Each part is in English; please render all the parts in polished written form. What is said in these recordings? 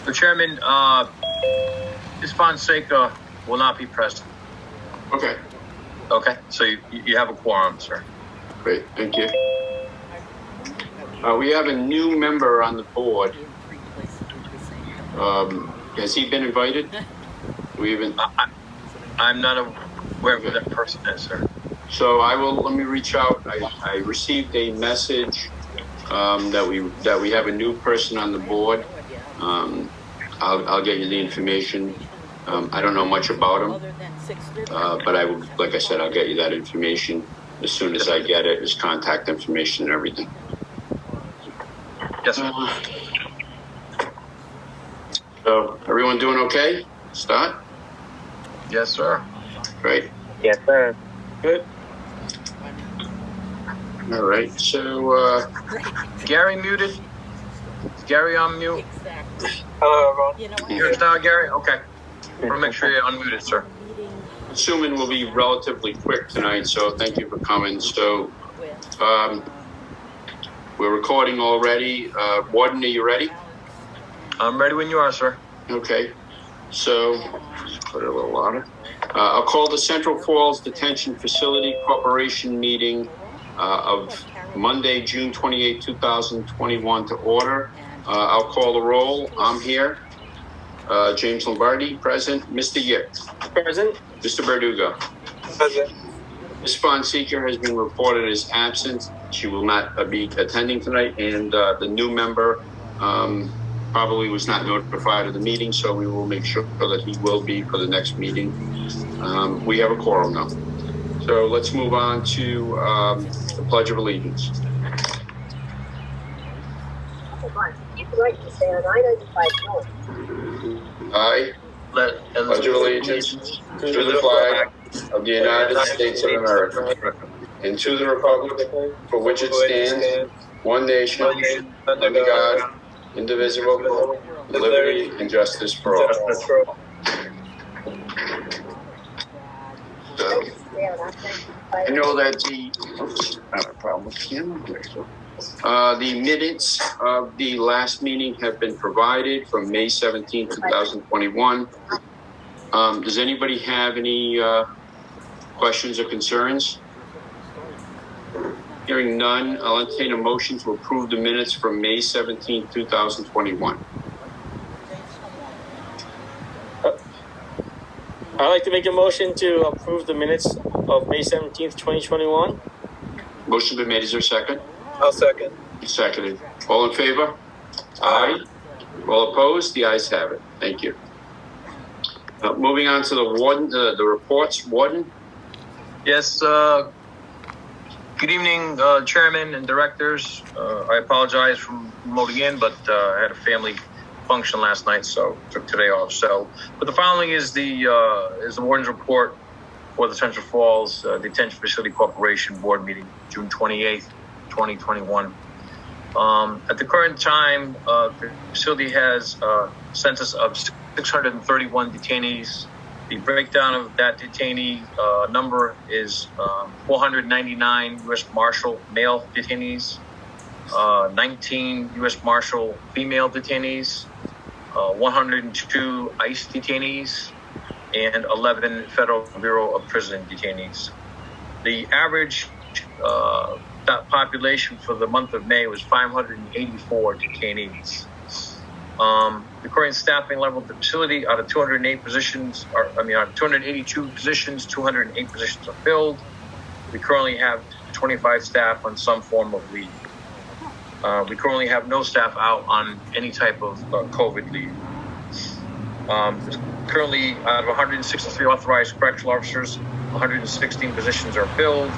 The Chairman, Ms. Fonseca will not be present. Okay, Okay, so you have a quorum, sir. great, thank you. We have a new member on the board. Has he been invited? I'm not aware of who that person is, sir. So let me reach out. I received a message that we have a new person on the board. I'll get you the information. I don't know much about him, but I will, like I said, I'll get you that information as soon as I get it, his contact information and everything. Yes, sir. So everyone doing okay? Start? Yes, sir. Great. Yes, sir. Good. All right. So Gary muted. Is Gary on mute? Hello, everyone. Yours now, Gary? Okay. I want to make sure you're unmuted, sir. assuming we'll be relatively quick tonight, so thank you for coming. So we're recording already. Warden, are you ready? I'm ready when you are, sir. Okay. So just put it a little louder. I'll call the Central Falls Detention Facility Corporation meeting of Monday, June 28, 2021 to order. I'll call the roll. I'm here. James Lombardi, present. Mr. Yick. Present. Mr. Berduga. Present. Ms. Fonseca has been reported as absent. She will not be attending tonight, and the new member probably was not notified of the meeting, so we will make sure that he will be for the next meeting. We have a quorum now. So let's move on to the Pledge of Allegiance. I pledge allegiance to the flag of the United States of America and to the republic for which it stands, one nation, under God, indivisible, with liberty and justice for all. So, I know that the minutes of the last meeting have been provided from May 17, 2021. Does anybody have any questions or concerns? Hearing none, I'll entertain a motion to approve the minutes from May 17, 2021. I'd like to make a motion to approve the minutes of May 17th, 2021. Motion been made. Is there a second? I'll second. Seconded. All in favor? Aye. All opposed? The ayes have it. Thank you. Moving on to the warden, the reports. Warden? Yes, good evening, Chairman and directors. I apologize for remoting in, but I had a family function last night, so took today off. So, but the following is the warden's report for the Central Falls Detention Facility Corporation Board meeting, June 28th, 2021. At the current time, the facility has a census of 631 detainees. The breakdown of that detainee number is 499 U.S. Marshal male detainees, 19 U.S. Marshal female detainees, 102 ICE detainees, and 11 Federal Bureau of Prison detainees. The average population for the month of May was 584 detainees. The current staffing level of the facility, out of 208 positions, out of 282 positions, 208 positions are filled. We currently have 25 staff on some form of leave. We currently have no staff out on any type of COVID leave. Currently, out of 163 authorized correctional officers, 116 positions are filled,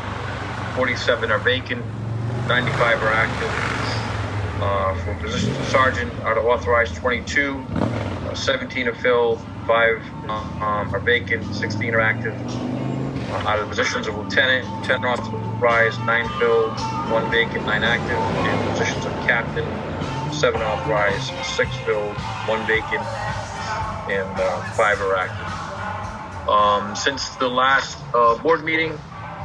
47 are vacant, 95 are active. For positions of sergeant, out of authorized 22, 17 are filled, 5 are vacant, 16 are active. Out of positions of lieutenant, 10 are authorized, 9 filled, 1 vacant, 9 active. And positions of captain, 7 authorized, 6 filled, 1 vacant, and 5 are active. Since the last board meeting,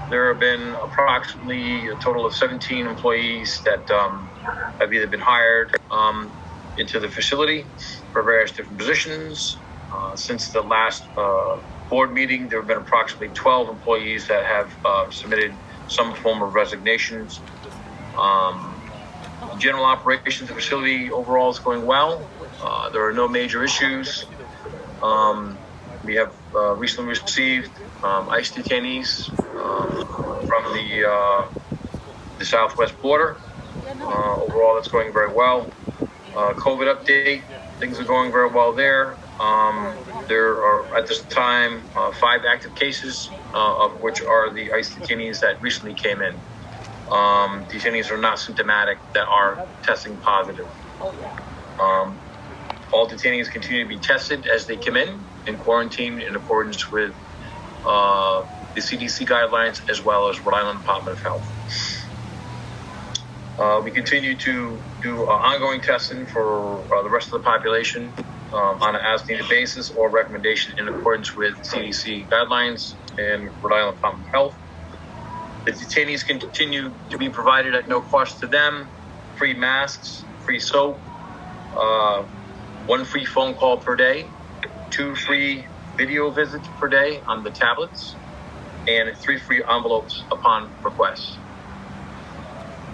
there have been approximately a total of 17 employees that have either been hired into the facility for various different positions. Since the last board meeting, there have been approximately 12 employees that have submitted some form of resignations. General operations of the facility overall is going well. There are no major issues. We have recently received ICE detainees from the southwest border. Overall, it's going very well. COVID update, things are going very well there. There are, at this time, 5 active cases, of which are the ICE detainees that recently came in. Detainees are not symptomatic that are testing positive. All detainees continue to be tested as they come in and quarantined in accordance with the CDC guidelines as well as Rhode Island Department of Health. We continue to do ongoing testing for the rest of the population on an as-needed basis or recommendation in accordance with CDC guidelines and Rhode Island Department of Health. The detainees continue to be provided at no cost to them free masks, free soap, 1 free phone call per day, 2 free video visits per day on the tablets, and 3 free envelopes upon request.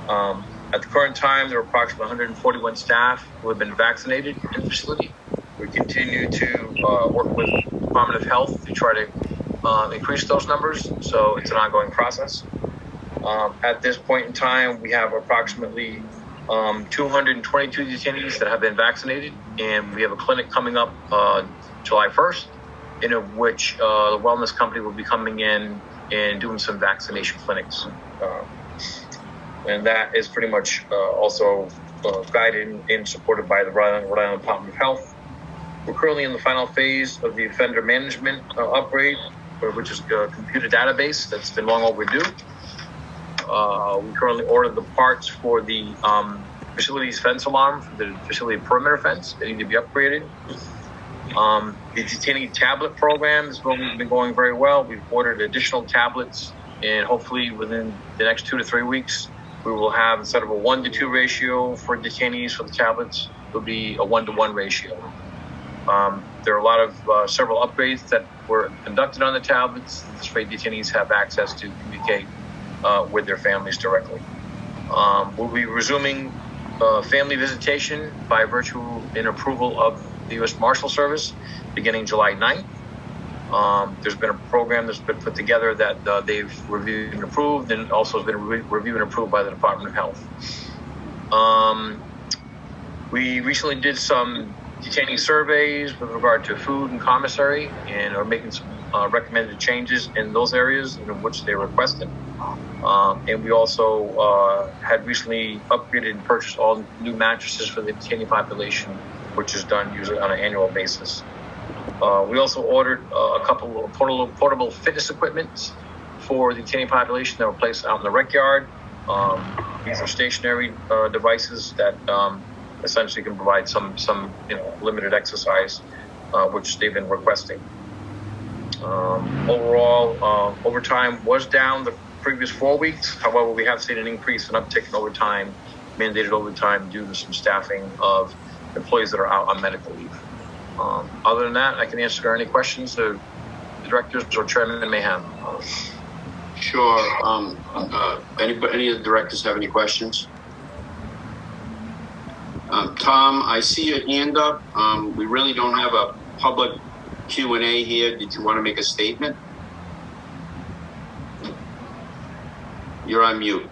At the current time, there are approximately 141 staff who have been vaccinated in the facility. We continue to work with the Department of Health to try to increase those numbers, so it's an ongoing process. At this point in time, we have approximately 222 detainees that have been vaccinated, and we have a clinic coming up July 1st, in which the wellness company will be coming in and doing some vaccination clinics. And that is pretty much also guided and supported by the Rhode Island Department of Health. We're currently in the final phase of the offender management upgrade, which is a computer database that's been long overdue. We currently ordered the parts for the facility's fence alarm, for the facility perimeter fence. They need to be upgraded. The detainee tablet program has been going very well. We've ordered additional tablets, and hopefully within the next 2 to 3 weeks, we will have, instead of a 1-to-2 ratio for detainees for the tablets, it'll be a 1-to-1 ratio. There are a lot of several upgrades that were conducted on the tablets. This way detainees have access to communicate with their families directly. We'll be resuming family visitation by virtue and approval of the U.S. Marshal Service beginning July 9th. There's been a program that's been put together that they've reviewed and approved, and also has been reviewed and approved by the Department of Health. We recently did some detainee surveys with regard to food and commissary, and are making some recommended changes in those areas in which they requested. And we also had recently upgraded and purchased all new mattresses for the detainee population, which is done usually on an annual basis. We also ordered a couple of portable fitness equipment for the detainee population that were placed out in the rec yard. These are stationary devices that essentially can provide some limited exercise, which they've been requesting. Overall, overtime was down the previous 4 weeks. However, we have seen an increase in uptick in overtime, mandated overtime, due to some staffing of employees that are out on medical leave. Other than that, I can answer any questions the directors or chairman may have. Sure. Any of the directors have any questions? Tom, I see your hand up. We really don't have a public Q&A here. Did you want to make a statement? You're on mute.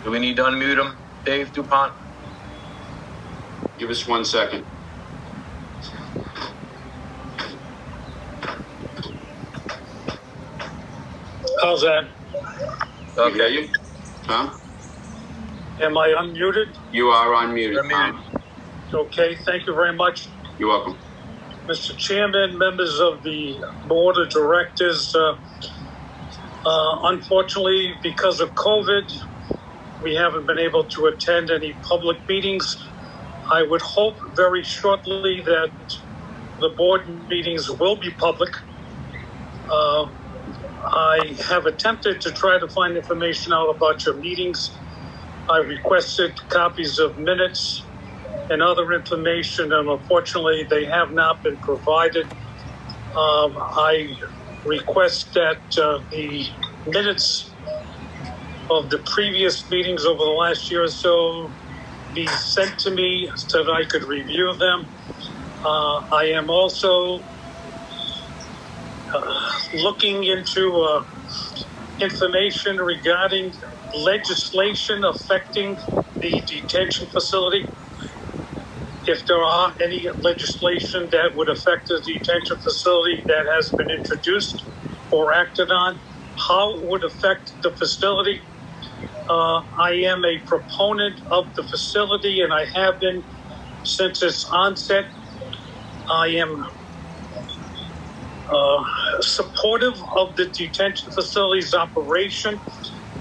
Do we need to unmute him, Dave DuPont? Give us 1 second. How's that? Okay. Hear you? Tom? Am I unmuted? You are unmuted. You're muted. Okay, thank you very much. You're welcome. Mr. Chairman, members of the Board of Directors, unfortunately, because of COVID, we haven't been able to attend any public meetings. I would hope very shortly that the board meetings will be public. I have attempted to try to find information out about your meetings. I requested copies of minutes and other information, and unfortunately, they have not been provided. I request that the minutes of the previous meetings over the last year or so be sent to me so that I could review them. I am also looking into information regarding legislation affecting the detention facility. If there are any legislation that would affect the detention facility that has been introduced or acted on, how it would affect the facility. I am a proponent of the facility, and I have been since its onset. I am supportive of the detention facility's operation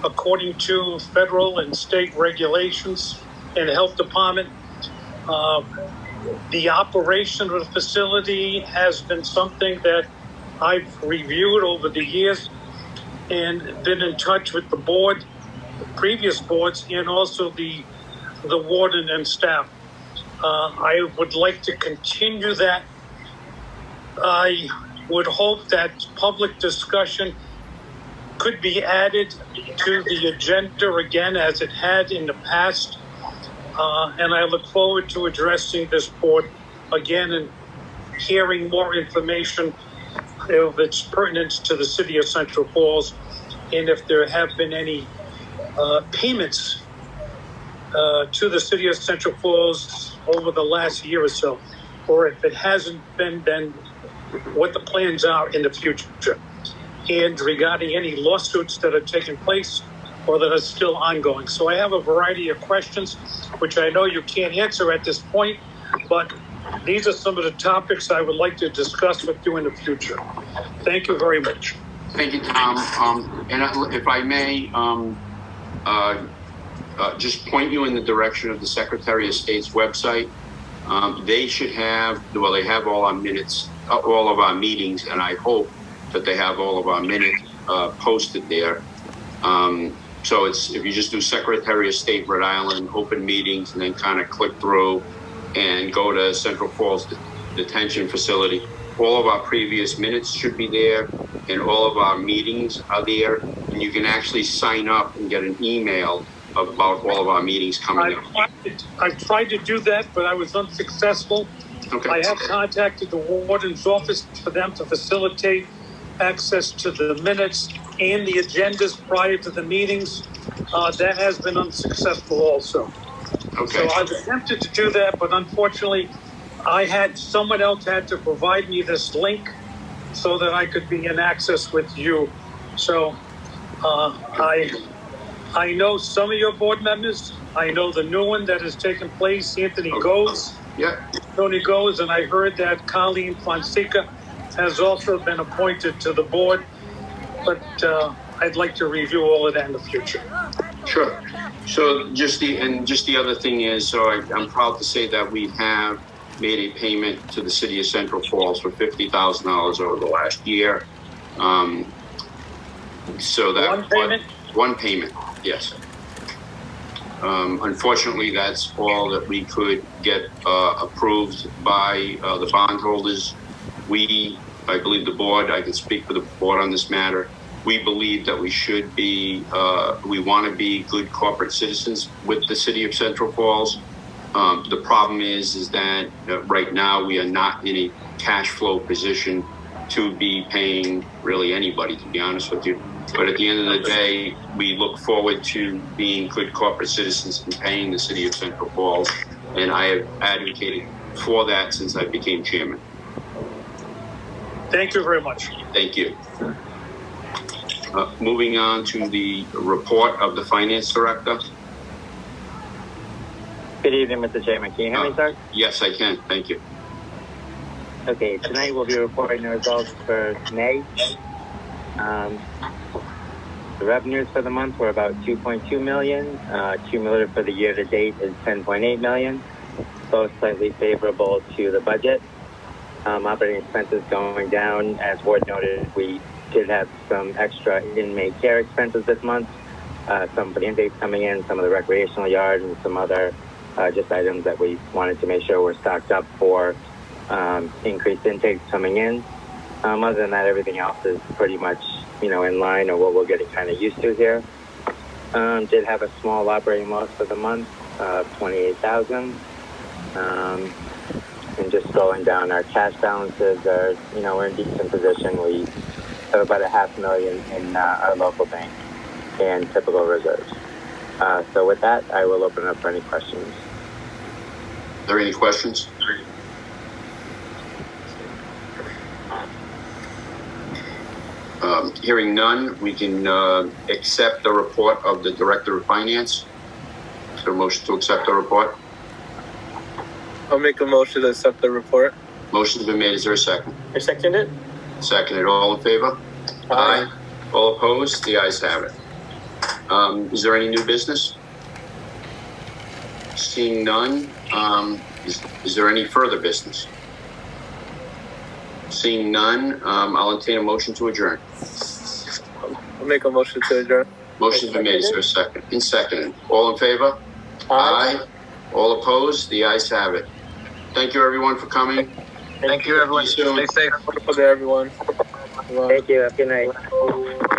according to federal and state regulations and health department. The operation of the facility has been something that I've reviewed over the years and been in touch with the board, the previous boards, and also the warden and staff. I would like to continue that. I would hope that public discussion could be added to the agenda again as it had in the past. And I look forward to addressing this board again and hearing more information of its pertinence to the city of Central Falls, and if there have been any payments to the city of Central Falls over the last year or so, or if it hasn't been, then what the plans are in the future, and regarding any lawsuits that are taking place or that are still ongoing. So I have a variety of questions, which I know you can't answer at this point, but these are some of the topics I would like to discuss with you in the future. Thank you very much. Thank you, Tom. And if I may, just point you in the direction of the Secretary of State's website. They should have, well, they have all our minutes, all of our meetings, and I hope that they have all of our minutes posted there. So it's, if you just do Secretary of State, Rhode Island, open meetings, and then kind of click through and go to Central Falls Detention Facility, all of our previous minutes should be there, and all of our meetings are there, and you can actually sign up and get an email about all of our meetings coming up. I've tried to do that, but I was unsuccessful. Okay. I have contacted the warden's office for them to facilitate access to the minutes and the agendas prior to the meetings. That has been unsuccessful also. Okay. So I've attempted to do that, but unfortunately, someone else had to provide me this link so that I could be in access with you. So I know some of your board members. I know the new one that has taken place, Anthony Goes. Yeah. Tony Goes, and I heard that Colleen Fonseca has also been appointed to the board, but I'd like to review all of that in the future. Sure. So just the other thing is, so I'm proud to say that we have made a payment to the city of Central Falls for $50,000 over the last year. So that one payment, yes. Unfortunately, that's all that we could get approved by the bondholders. I believe the board, I can speak for the board on this matter, we believe that we should be, we want to be good corporate citizens with the city of Central Falls. The problem is that right now we are not in a cash flow position to be paying really anybody, to be honest with you. But at the end of the day, we look forward to being good corporate citizens and paying the city of Central Falls. And I have advocated for that since I became chairman. Thank you very much. Thank you. Moving on to the report of the finance director. Good evening, Mr. Chairman. Can you hear me, sir? Yes, I can. Thank you. Okay, tonight we'll be reporting the results for May. The revenues for the month were about $2.2 million. Cumulative for the year to date is $10.8 million. Both slightly favorable to the budget. Operating expenses going down. As Ward noted, we did have some extra inmate care expenses this month. some for the intakes coming in, some of the recreational yards, and some other just items that we wanted to make sure were stocked up for increased intakes coming in. Other than that, everything else is pretty much, in line or what we're getting kind of used to here. Did have a small operating loss for the month of $28,000. And just going down, our cash balances are, we're in decent position. We have about $500,000 in our local bank and typical reserves. So with that, I will open it up for any questions. Are there any questions? Hearing none, we can accept the report of the Director of Finance. Is there a motion to accept the report? I'll make a motion to accept the report. Motion's been made. Is there a second? I second it. Seconded. All in favor? Aye. All opposed? The ayes have it. Is there any new business? Seeing none, is there any further business? Seeing none, I'll entertain a motion to adjourn. I'll make a motion to adjourn. Motion's been made. Is there a second? And seconded. All in favor? Aye. All opposed? The ayes have it. Thank you, everyone, for coming. Thank you, everyone. See you soon. Stay safe. Good everyone. Thank you. Have a good night.